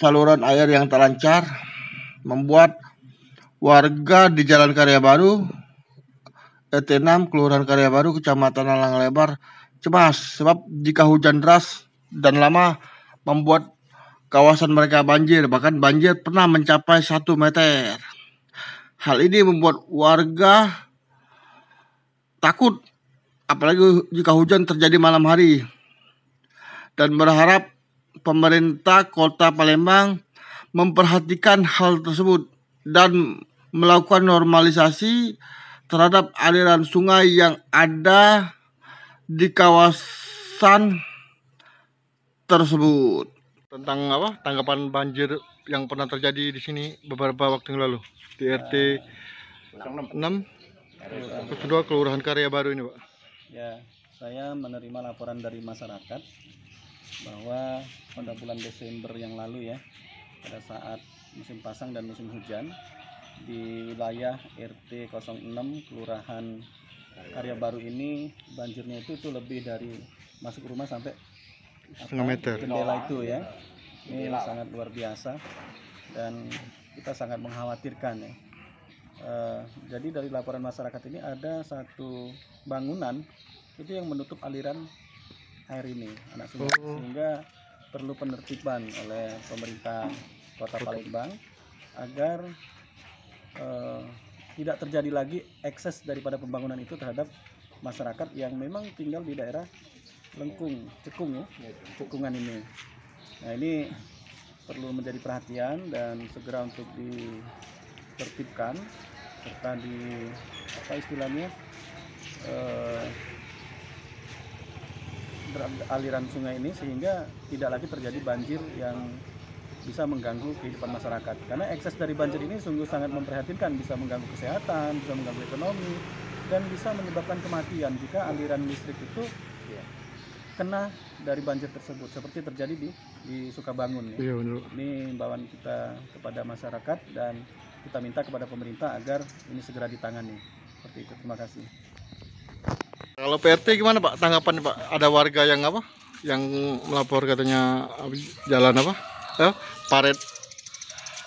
saluran air yang terlancar membuat warga di Jalan Karya Baru, RT 6, Kelurahan Karya Baru, Kecamatan Alang Lebar cemas sebab jika hujan deras dan lama membuat kawasan mereka banjir, bahkan banjir pernah mencapai 1 meter. Hal ini membuat warga takut, apalagi jika hujan terjadi malam hari, dan berharap pemerintah Kota Palembang memperhatikan hal tersebut dan melakukan normalisasi terhadap aliran sungai yang ada di kawasan tersebut. Tentang apa? Tanggapan banjir yang pernah terjadi di sini beberapa waktu yang lalu di RT 6 kedua Kelurahan Karya Baru ini, Pak. Ya, saya menerima laporan dari masyarakat bahwa pada bulan Desember yang lalu ya, pada saat musim pasang dan musim hujan di wilayah RT 06 Kelurahan Karya Baru ini banjirnya itu lebih dari masuk rumah sampai setengah meter jendela itu ya. Ini sangat luar biasa dan kita sangat mengkhawatirkan ya. Jadi dari laporan masyarakat ini ada satu bangunan itu yang menutup aliran air ini anak sungai, sehingga perlu penertiban oleh pemerintah Kota Palembang agar tidak terjadi lagi ekses daripada pembangunan itu terhadap masyarakat yang memang tinggal di daerah Cekung ya, cekungan ini. Nah, ini perlu menjadi perhatian dan segera untuk ditertibkan serta di apa istilahnya aliran sungai ini sehingga tidak lagi terjadi banjir yang bisa mengganggu kehidupan masyarakat. Karena ekses dari banjir ini sungguh sangat memprihatinkan, bisa mengganggu kesehatan, bisa mengganggu ekonomi, dan bisa menyebabkan kematian jika aliran listrik itu kena dari banjir tersebut, seperti terjadi di Sukabangun ya. Iya, benar. Ini himbauan kita kepada masyarakat dan kita minta kepada pemerintah agar ini segera ditangani. Seperti itu. Terima kasih. Kalau PRT gimana, Pak? Tanggapan, Pak? Ada warga yang apa? Yang melapor katanya jalan apa? Paret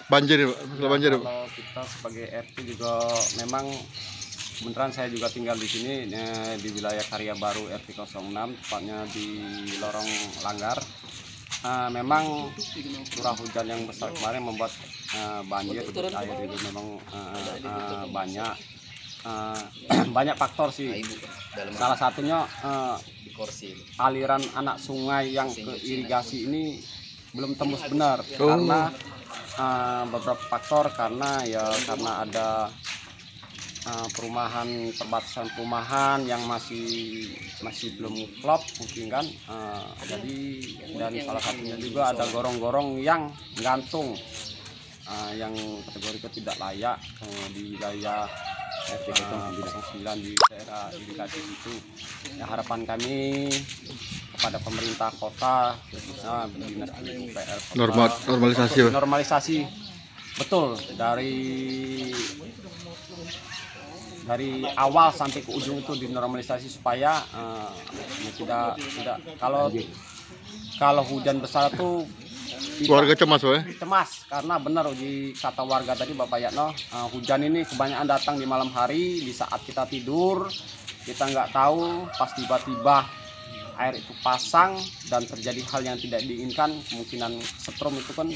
banjir, Pak. Ya, Banjir, Pak. kalau kita sebagai RT juga memang kebetulan saya juga tinggal di sini di wilayah Karya Baru RT 06, tepatnya di Lorong Langgar. Memang curah hujan yang besar kemarin membuat banjir, air itu memang banyak. Banyak faktor sih. Salah satunya aliran anak sungai yang ke irigasi ini belum tembus benar karena beberapa faktor, karena ada perbatasan perumahan yang masih belum klop mungkin kan, jadi dan salah satunya juga ada gorong-gorong yang gantung yang kategori tidak layak di wilayah RT 09 di daerah irigasi itu. Ya, harapan kami kepada pemerintah kota, khususnya dinas PUPR kota, normalisasi betul dari awal sampai ke ujung itu dinormalisasi supaya tidak kalau hujan besar tuh Warga cemas, Pak ya? Cemas karena benar uji kata warga tadi, Bapak Yatno, hujan ini kebanyakan datang di malam hari di saat kita tidur. Kita nggak tahu, pas tiba-tiba air itu pasang dan terjadi hal yang tidak diinginkan, kemungkinan setrum itu kan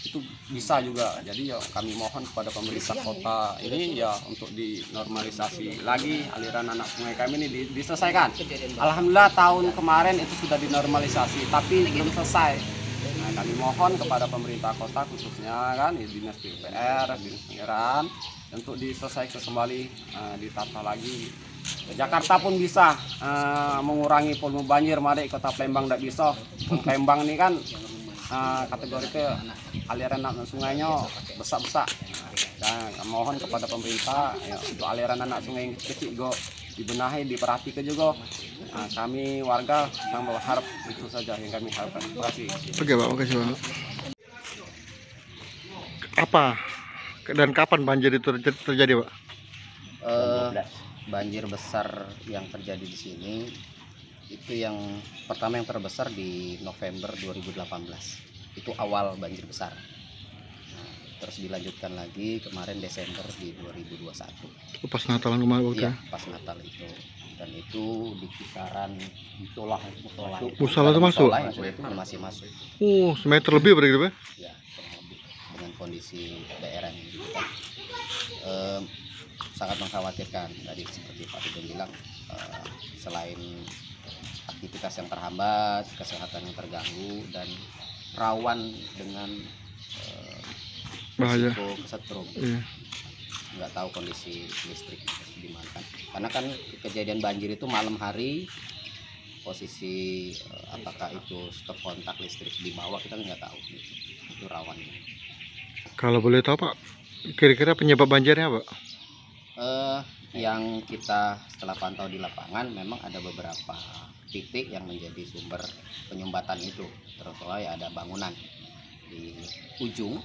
itu bisa juga. Jadi ya kami mohon kepada pemerintah kota ini ya untuk dinormalisasi lagi aliran anak sungai kami ini diselesaikan. Alhamdulillah tahun kemarin itu sudah dinormalisasi tapi belum selesai. Nah, kami mohon kepada pemerintah kota khususnya kan dinas PUPR, dinas pengairan untuk diselesaikan kembali, ditata lagi. Jakarta pun bisa mengurangi volume banjir, mari Kota Palembang tidak bisa. Palembang ini kan kategori ke aliran anak sungainya besar-besar. Nah, mohon kepada pemerintah ya, untuk aliran anak sungai kecil juga dibenahi, diperhatikan juga. Nah, kami warga yang berharap itu saja yang kami harapkan. Terima kasih. Oke, Pak, makasih, Pak. Apa dan kapan banjir itu terjadi, Pak? Banjir besar yang terjadi di sini itu yang pertama yang terbesar di November 2018. itu awal banjir besar. Nah, terus dilanjutkan lagi kemarin Desember di 2021. Pas Natalan kemarin waktu. Iya, pas Natal itu. Dan itu di kisaran Musola itu. Musola itu masuk? Musola itu masih masuk. Semeter lebih berarti, Pak? Ya, kurang lebih. Dengan kondisi daerah yang gitu kan. Sangat mengkhawatirkan tadi seperti Pak Tidung bilang, selain aktivitas yang terhambat, kesehatan yang terganggu, dan rawan dengan bahaya risiko kesetrum. Iya. Nggak tahu kondisi listrik gimana kan, karena kan kejadian banjir itu malam hari, posisi apakah itu stop kontak listrik di bawah kita nggak tahu, itu rawan. Kalau boleh tahu Pak, kira-kira penyebab banjirnya Pak? Yang kita setelah pantau di lapangan memang ada beberapa titik yang menjadi sumber penyumbatan itu, terutama ya ada bangunan di ujung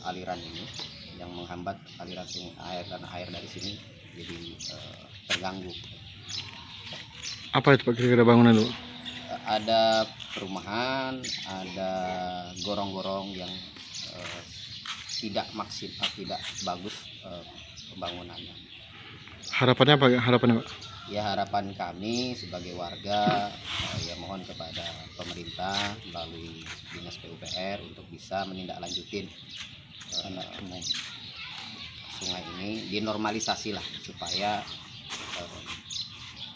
aliran ini yang menghambat aliran sungai air, karena air dari sini jadi terganggu. Apa itu Pak kira-kira bangunan itu? Ada perumahan, ada gorong-gorong yang tidak maksimal, tidak bagus pembangunannya. Harapannya apa? Harapannya Pak? Ya, harapan kami sebagai warga ya mohon kepada pemerintah melalui Dinas PUPR untuk bisa menindaklanjutin sungai ini, dinormalisasi lah supaya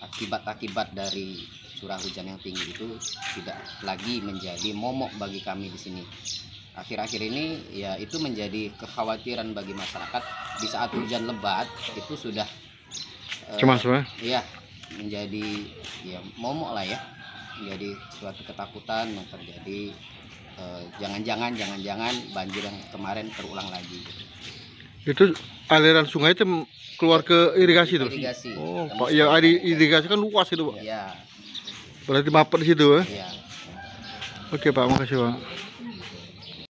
akibat-akibat dari curah hujan yang tinggi itu tidak lagi menjadi momok bagi kami di sini. Akhir-akhir ini ya itu menjadi kekhawatiran bagi masyarakat di saat hujan lebat itu sudah Cemas Pak? Iya, menjadi ya momok lah ya, menjadi suatu ketakutan yang terjadi, jangan-jangan banjir yang kemarin terulang lagi. Itu aliran sungai itu keluar ke irigasi tuh? Irigasi. Oh Pak, ya irigasi kan luas itu Pak? Iya. Berarti mampet di situ ya? Iya. Oke Pak, makasih Pak.